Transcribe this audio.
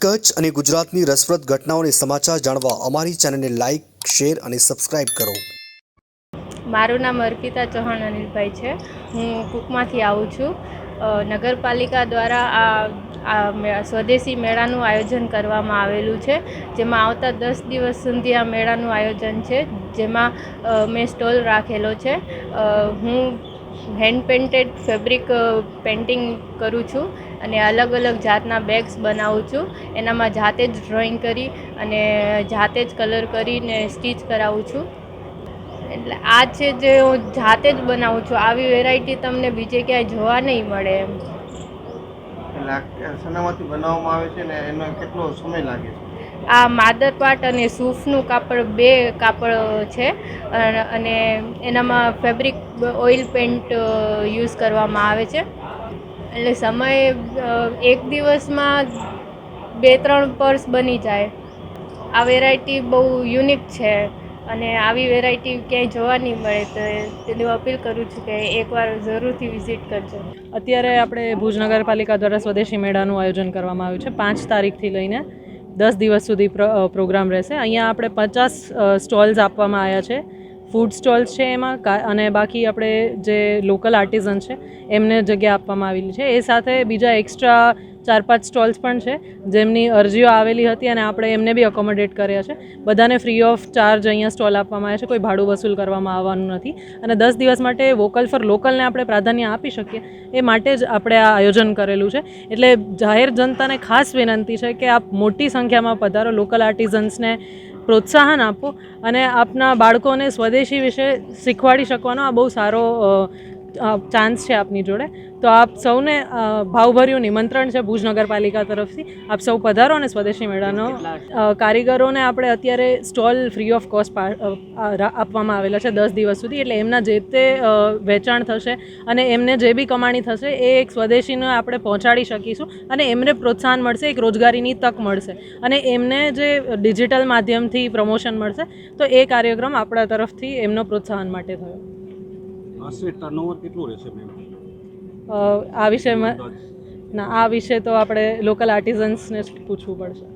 કચ્છ અને ગુજરાતની રસપ્રદ ઘટનાઓને સમાચાર જાણવા અમારી ચેનલને લાઇક, શેર અને સબસ્ક્રાઇબ કરો. મારું નામ અર્પિતા ચૌહાણ અનિલભાઈ છે. હું કુકમાંથી આવું છું. નગરપાલિકા દ્વારા આ સ્વદેશી મેળાનું આયોજન કરવામાં આવેલું છે, જેમાં આવતા 10 દિવસ સુધી આ મેળાનું આયોજન છે, જેમાં મેં સ્ટોલ રાખેલો છે. હું હેન્ડ પેઇન્ટેડ ફેબ્રિક પેઇન્ટિંગ કરું છું અને અલગ અલગ જાતના બેગ્સ બનાવું છું. એનામાં જાતે જ ડ્રોઈંગ કરી અને જાતે જ કલર કરીને સ્ટીચ કરાવું છું. એટલે આ છે જે હું જાતે જ બનાવું છું. આવી વેરાયટી તમને બીજે ક્યાંય જોવા નહીં મળે એમ. એટલે શેનામાંથી બનાવવામાં આવે છે ને એનો કેટલો સમય લાગે છે? આ માદરપાટ અને સૂફનું કાપડ, બે કાપડ છે અને એનામાં ફેબ્રિક ઓઇલ પેન્ટ યુઝ કરવામાં આવે છે. એટલે સમય એક દિવસમાં 2-3 પર્સ બની જાય. આ વેરાયટી બહુ યુનિક છે અને આવી વેરાયટી ક્યાંય જોવા નહીં મળે, તો તેને અપીલ કરું છું કે એકવાર જરૂરથી વિઝિટ કરજો. અત્યારે આપણે ભુજ નગરપાલિકા દ્વારા સ્વદેશી મેળાનું આયોજન કરવામાં આવ્યું છે. 5 તારીખથી લઈને 10 દિવસ સુધી પ્રોગ્રામ રહેશે. અહીંયા આપણે 50 સ્ટોલ્સ આપવામાં આવ્યા છે. ફૂડ સ્ટોલ્સ છે એમાં, અને બાકી આપણે જે લોકલ આર્ટિઝન છે એમને જગ્યા આપવામાં આવેલી છે. એ સાથે બીજા એક્સ્ટ્રા 4-5 સ્ટોલ્સ પણ છે જેમની અરજીઓ આવેલી હતી અને આપણે એમને બી અકોમોડેટ કર્યા છે. બધાને ફ્રી ઓફ ચાર્જ અહીંયા સ્ટોલ આપવામાં આવ્યા છે. કોઈ ભાડું વસૂલ કરવામાં આવવાનું નથી. અને 10 દિવસ માટે વોકલ ફોર લોકલને આપણે પ્રાધાન્ય આપી શકીએ એ માટે જ આપણે આ આયોજન કરેલું છે. એટલે જાહેર જનતાને ખાસ વિનંતી છે કે આપ મોટી સંખ્યામાં પધારો, લોકલ આર્ટિઝન્સને પ્રોત્સાહન આપો અને આપના બાળકોને સ્વદેશી વિશે શીખવાડી શકવાનો આ બહુ સારો ચાન્સ છે આપની જોડે. તો આપ સૌને ભાવભર્યું નિમંત્રણ છે ભુજ નગરપાલિકા તરફથી. આપ સૌ પધારો અને સ્વદેશી મેળાનો કારીગરોને આપણે અત્યારે સ્ટોલ ફ્રી ઓફ કોસ્ટ આપવામાં આવેલા છે 10 દિવસ સુધી. એટલે એમના જે તે વેચાણ થશે અને એમને જે બી કમાણી થશે એ એક સ્વદેશીને આપણે પહોંચાડી શકીશું અને એમને પ્રોત્સાહન મળશે, એક રોજગારીની તક મળશે અને એમને જે ડિજિટલ માધ્યમથી પ્રમોશન મળશે. તો એ કાર્યક્રમ આપણા તરફથી એમનો પ્રોત્સાહન માટે થયો. આશરે ટર્નઓવર કેટલું રહેશે મેમ? આ વિષયમાં ના, આ વિશે તો આપણે લોકલ આર્ટિઝન્સને જ પૂછવું પડશે.